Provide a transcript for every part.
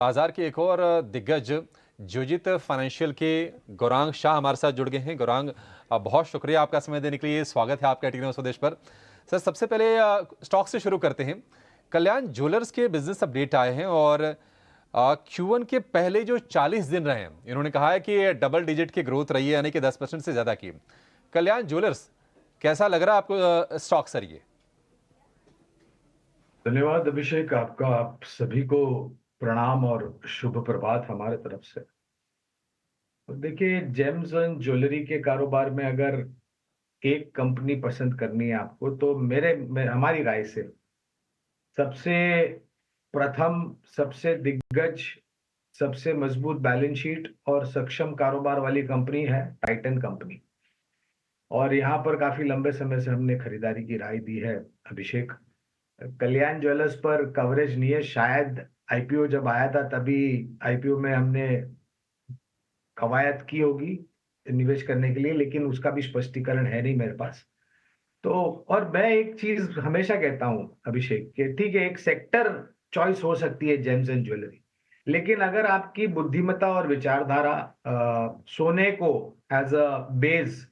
बाजार के एक और दिग्गज जुजित फाइनेंशियल के गौरांग शाह हमारे साथ जुड़ गए हैं। गौरांग, बहुत शुक्रिया आपका समय देने के लिए। स्वागत है आपका टेक्नो स्वदेश पर। सर, सबसे पहले स्टॉक से शुरू करते हैं। कल्याण ज्वेलर्स के बिजनेस अपडेट आए हैं और Q1 के पहले जो 40 दिन रहे हैं, इन्होंने कहा है कि डबल डिजिट की ग्रोथ रही है, यानी कि 10% से ज्यादा की। कल्याण ज्वेलर्स कैसा लग रहा है आपको स्टॉक सर? ये धन्यवाद अभिषेक, आपका आप सभी को प्रणाम और शुभ प्रभात हमारे तरफ से। तो देखिए, जेम्स एंड ज्वेलरी के कारोबार में अगर एक कंपनी पसंद करनी है आपको, तो हमारी राय से सबसे प्रथम, सबसे दिग्गज, सबसे मजबूत बैलेंस शीट और सक्षम कारोबार वाली कंपनी है टाइटन कंपनी। और यहाँ पर काफी लंबे समय से हमने खरीदारी की राय दी है अभिषेक। कल्याण ज्वेलर्स पर कवरेज नहीं है, शायद आईपीओ जब आया था तभी आईपीओ में हमने कवायद की होगी निवेश करने के लिए, लेकिन उसका भी स्पष्टीकरण है नहीं मेरे पास। तो और मैं एक चीज हमेशा कहता हूं अभिषेक कि ठीक है, एक सेक्टर चॉइस हो सकती है जेम्स एंड ज्वेलरी, लेकिन अगर आपकी बुद्धिमत्ता और विचारधारा सोने को एज अ बेस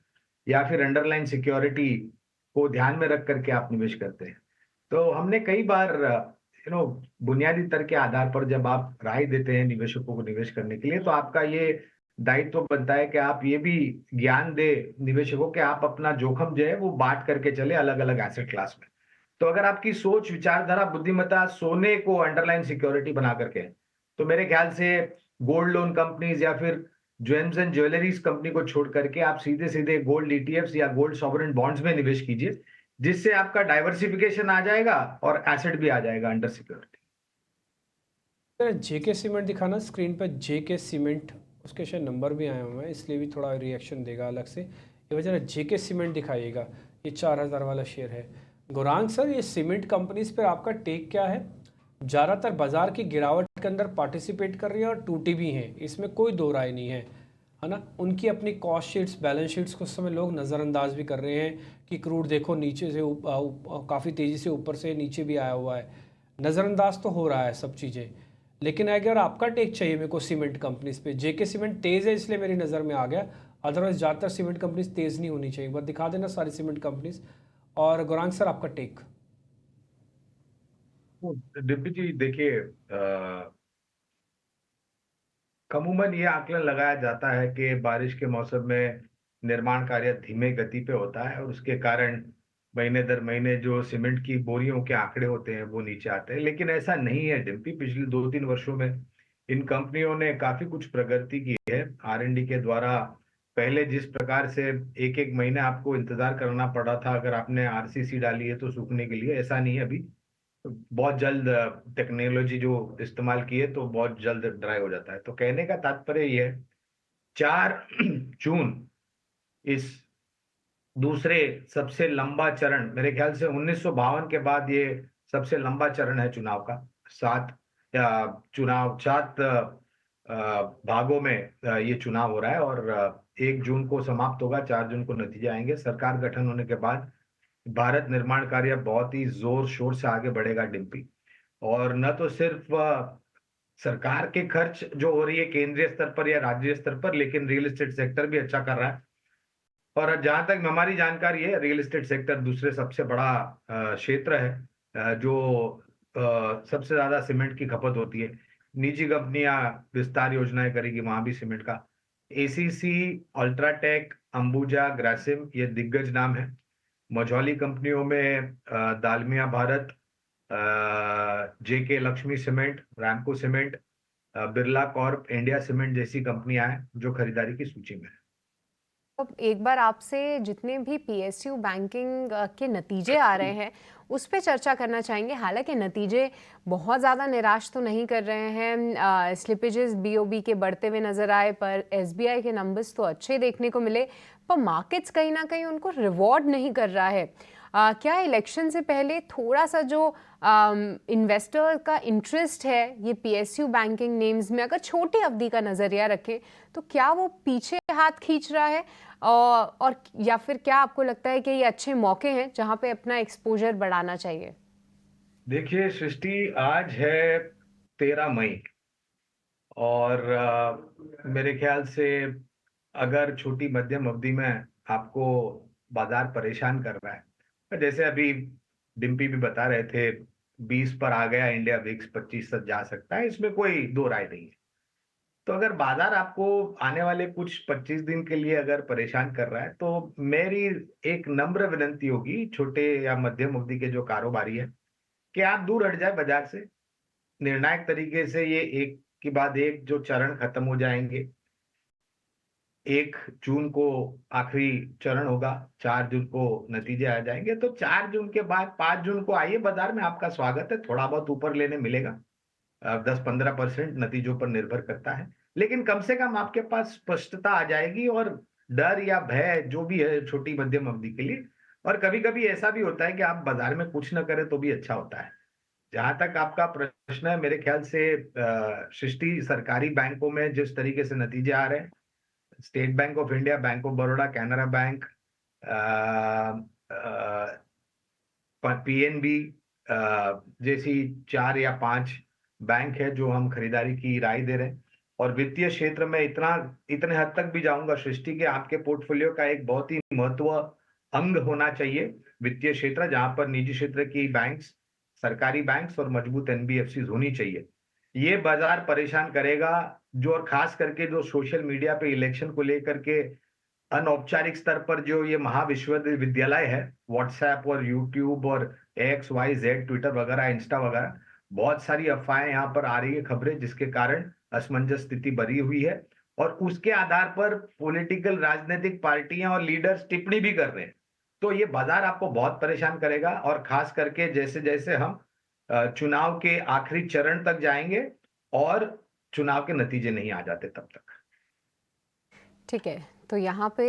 या फिर अंडरलाइन सिक्योरिटी को ध्यान में रख करके आप निवेश करते हैं, तो हमने कई बार बुनियादी तर्क के आधार पर जब आप राय देते हैं निवेशकों को निवेश करने के लिए, तो आपका ये दायित्व बनता है कि आप ये भी ज्ञान दे निवेशकों के आप अपना जोखिम जो है वो बांट करके चले अलग अलग एसेट क्लास में। तो अगर आपकी सोच, विचारधारा, बुद्धिमत्ता सोने को अंडरलाइन सिक्योरिटी बना करके है, तो मेरे ख्याल से गोल्ड लोन कंपनीज या फिर ज्वेम्स एंड ज्वेलरीज कंपनी को छोड़ करके आप सीधे सीधे गोल्ड ईटीएफ्स या गोल्ड सॉवरेन बॉन्ड्स में निवेश कीजिए, जिससे आपका डाइवर्सिफिकेशन आ जाएगा और एसेट भी आ जाएगा अंडर सिक्योरिटी। जेके सीमेंट दिखाना स्क्रीन पर। जेके सीमेंट, उसके शायद नंबर भी आए हुए हैं, इसलिए भी थोड़ा रिएक्शन देगा अलग से। ये वजह जेके सीमेंट दिखाइएगा। ये 4000 वाला शेयर है। गौरांग सर, ये सीमेंट कंपनीज पर आपका टेक क्या है? ज़्यादातर बाजार की गिरावट के अंदर पार्टिसिपेट कर रही है और टूटी भी हैं, इसमें कोई दो राय नहीं है ना। उनकी अपनी कॉस्ट शीट्स, बैलेंस शीट्स को उस समय लोग नज़रअंदाज भी कर रहे हैं कि क्रूड देखो नीचे से काफ़ी तेज़ी से ऊपर से नीचे भी आया हुआ है। नज़रअंदाज तो हो रहा है सब चीज़ें। लेकिन अगर आपका टेक चाहिए मेरे को सीमेंट कंपनीज पे, जेके सीमेंट तेज़ है इसलिए मेरी नज़र में आ गया, अदरवाइज ज़्यादातर सीमेंट कंपनीज तेज़ नहीं होनी चाहिए। बस दिखा देना सारी सीमेंट कंपनीज। और गौरांग सर, आपका टेक। डिम्पी जी देखिए, अमूमन ये आकलन लगाया जाता है कि बारिश के मौसम में निर्माण कार्य धीमे गति पे होता है और उसके कारण महीने दर महीने जो सीमेंट की बोरियों के आंकड़े होते हैं वो नीचे आते हैं, लेकिन ऐसा नहीं है डिम्पी। पिछले 2-3 वर्षों में इन कंपनियों ने काफी कुछ प्रगति की है आर&डी के द्वारा। पहले जिस प्रकार से एक एक महीने आपको इंतजार करना पड़ा था अगर आपने आरसीसी डाली है तो सूखने के लिए, ऐसा नहीं है अभी। बहुत जल्द टेक्नोलॉजी जो इस्तेमाल की है तो बहुत जल्द ड्राई हो जाता है। तो कहने का तात्पर्य ये है, 4 जून इस दूसरे सबसे लंबा चरण, मेरे ख्याल से 1952 के बाद ये सबसे लंबा चरण है चुनाव का। सात भागों में ये चुनाव हो रहा है और 1 जून को समाप्त होगा, 4 जून को नतीजे आएंगे। सरकार गठन होने के बाद भारत निर्माण कार्य बहुत ही जोर शोर से आगे बढ़ेगा डिम्पी। और न तो सिर्फ सरकार के खर्च जो हो रही है केंद्रीय स्तर पर या राज्य स्तर पर, लेकिन रियल एस्टेट सेक्टर भी अच्छा कर रहा है। और जहां तक हमारी जानकारी है, रियल एस्टेट सेक्टर दूसरे सबसे बड़ा क्षेत्र है जो सबसे ज्यादा सीमेंट की खपत होती है। निजी कंपनियां विस्तार योजनाएं करेगी, वहां भी सीमेंट का। एसीसी, अल्ट्राटेक, अंबुजा, ग्रासिम ये दिग्गज नाम है। मझौली कंपनियों में Dalmia Bharat, JK Lakshmi cement, Ramco cement, Birla corp, India cement जैसी कंपनियां हैं जो खरीदारी की सूची में है। अब एक बार आपसे जितने भी पीएसयू बैंकिंग के नतीजे आ रहे हैं उस पे चर्चा करना चाहेंगे। हालांकि नतीजे बहुत ज़्यादा निराश तो नहीं कर रहे हैं, स्लिपेजेस बीओबी के बढ़ते हुए नज़र आए, पर एसबीआई के नंबर्स तो अच्छे देखने को मिले, पर मार्केट्स कहीं ना कहीं उनको रिवॉर्ड नहीं कर रहा है। क्या इलेक्शन से पहले थोड़ा सा जो इन्वेस्टर का इंटरेस्ट है ये पीएसयू बैंकिंग नेम्स में, अगर छोटी अवधि का नज़रिया रखें, तो क्या वो पीछे हाथ खींच रहा है? और या फिर क्या आपको लगता है कि ये अच्छे मौके हैं जहां पे अपना एक्सपोजर बढ़ाना चाहिए? देखिए सृष्टि, आज है 13 मई और मेरे ख्याल से अगर छोटी मध्यम अवधि में आपको बाजार परेशान कर रहा है, तो जैसे अभी डिम्पी भी बता रहे थे 20 पर आ गया इंडिया विक्स 25 तक जा सकता है, इसमें कोई दो राय नहीं है। तो अगर बाजार आपको आने वाले कुछ 25 दिन के लिए अगर परेशान कर रहा है, तो मेरी एक नम्र विनंती होगी छोटे या मध्यम अवधि के जो कारोबारी है कि आप दूर हट जाए बाजार से। निर्णायक तरीके से ये एक के बाद एक जो चरण खत्म हो जाएंगे। 1 जून को आखिरी चरण होगा, 4 जून को नतीजे आ जाएंगे, तो 4 जून के बाद 5 जून को आइए बाजार में, आपका स्वागत है। थोड़ा बहुत ऊपर लेने मिलेगा, 10-15% नतीजों पर निर्भर करता है, लेकिन कम से कम आपके पास स्पष्टता आ जाएगी और डर या भय जो भी है छोटी मध्यम अवधि के लिए। और कभी-कभी ऐसा भी होता है कि आप बाजार में कुछ ना करें तो भी अच्छा होता है। जहां तक आपका प्रश्न है, मेरे ख्याल से सृष्टि सरकारी बैंकों में जिस तरीके से नतीजे आ रहे हैं, state bank of India, bank of Baroda, Canara bank, PNB जैसी 4 या 5 बैंक है जो हम खरीदारी की राय दे रहे हैं। और वित्तीय क्षेत्र में इतने हद तक भी जाऊंगा सृष्टि के, आपके पोर्टफोलियो का एक बहुत ही महत्व अंग होना चाहिए वित्तीय क्षेत्र, जहां पर निजी क्षेत्र की बैंक्स, सरकारी बैंक्स और मजबूत एनबीएफसी होनी चाहिए। ये बाजार परेशान करेगा जो, और खास करके जो सोशल मीडिया पे इलेक्शन को लेकर के अनौपचारिक स्तर पर जो ये महाविश्वविद्यालय है, व्हाट्सएप और यूट्यूब और एक्स वाई जेड, ट्विटर वगैरह, इंस्टा वगैरह, बहुत सारी अफवाहें यहाँ पर आ रही है, खबरें, जिसके कारण असमंजस स्थिति बनी हुई है। और उसके आधार पर पॉलिटिकल राजनीतिक पार्टियां और लीडर्स टिप्पणी भी कर रहे हैं। तो ये बाजार आपको बहुत परेशान करेगा, और खास करके जैसे जैसे हम चुनाव के आखिरी चरण तक जाएंगे और चुनाव के नतीजे नहीं आ जाते तब तक। ठीक है, तो यहाँ पे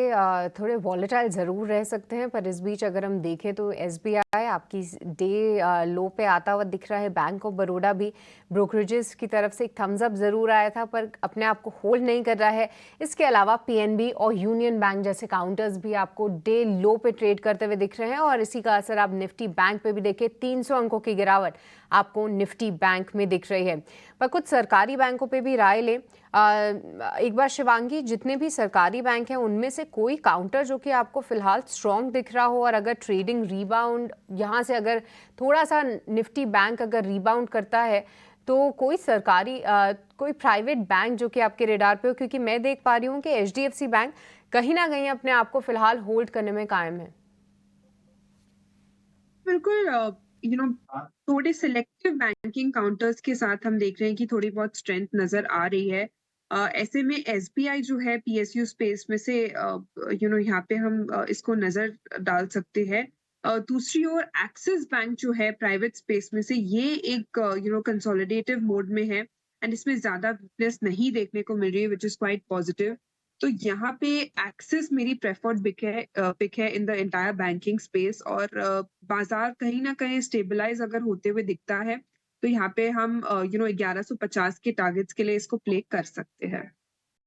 थोड़े वॉलेटाइल ज़रूर रह सकते हैं, पर इस बीच अगर हम देखें तो एसबीआई आपकी डे लो पे आता हुआ दिख रहा है। बैंक ऑफ बड़ौदा भी ब्रोकरेजेस की तरफ से एक थम्स अप ज़रूर आया था, पर अपने आप को होल्ड नहीं कर रहा है। इसके अलावा पीएनबी और यूनियन बैंक जैसे काउंटर्स भी आपको डे लो पे ट्रेड करते हुए दिख रहे हैं, और इसी का असर आप निफ्टी बैंक पे भी देखें, 300 अंकों की गिरावट आपको निफ्टी बैंक में दिख रही है। पर कुछ सरकारी बैंकों पे भी राय लें। एक बार शिवांगी, जितने भी सरकारी बैंक हैं उनमें से कोई काउंटर जो कि आपको फिलहाल स्ट्रॉन्ग दिख रहा हो, और अगर ट्रेडिंग रीबाउंड यहाँ से अगर थोड़ा सा निफ्टी बैंक अगर रीबाउंड करता है, तो कोई सरकारी कोई प्राइवेट बैंक जो कि आपके रेडार पे हो? क्योंकि मैं देख पा रही हूँ कि एचडीएफसी बैंक कहीं ना कहीं अपने आप को फिलहाल होल्ड करने में कायम है। बिल्कुल, थोड़े सिलेक्टिव बैंकिंग काउंटर्स के साथ हम देख रहे हैं कि थोड़ी बहुत स्ट्रेंथ नजर आ रही है। ऐसे में एसबीआई जो है पीएसयू स्पेस में से यहाँ पे हम इसको नजर डाल सकते हैं। दूसरी ओर एक्सिस बैंक जो है प्राइवेट स्पेस में से, ये एक कंसोलिडेटिव मोड में है, एंड इसमें ज्यादा वीकनेस नहीं देखने को मिल रही है, विच इज क्वाइट पॉजिटिव। तो यहाँ पे एक्सिस मेरी प्रेफर्ड पिक है in the entire banking space, और बाजार कहीं ना कहीं स्टेबलाइज अगर होते हुए दिखता है, तो यहाँ पे हम 1150 के टारगेट्स के लिए इसको प्ले कर सकते हैं।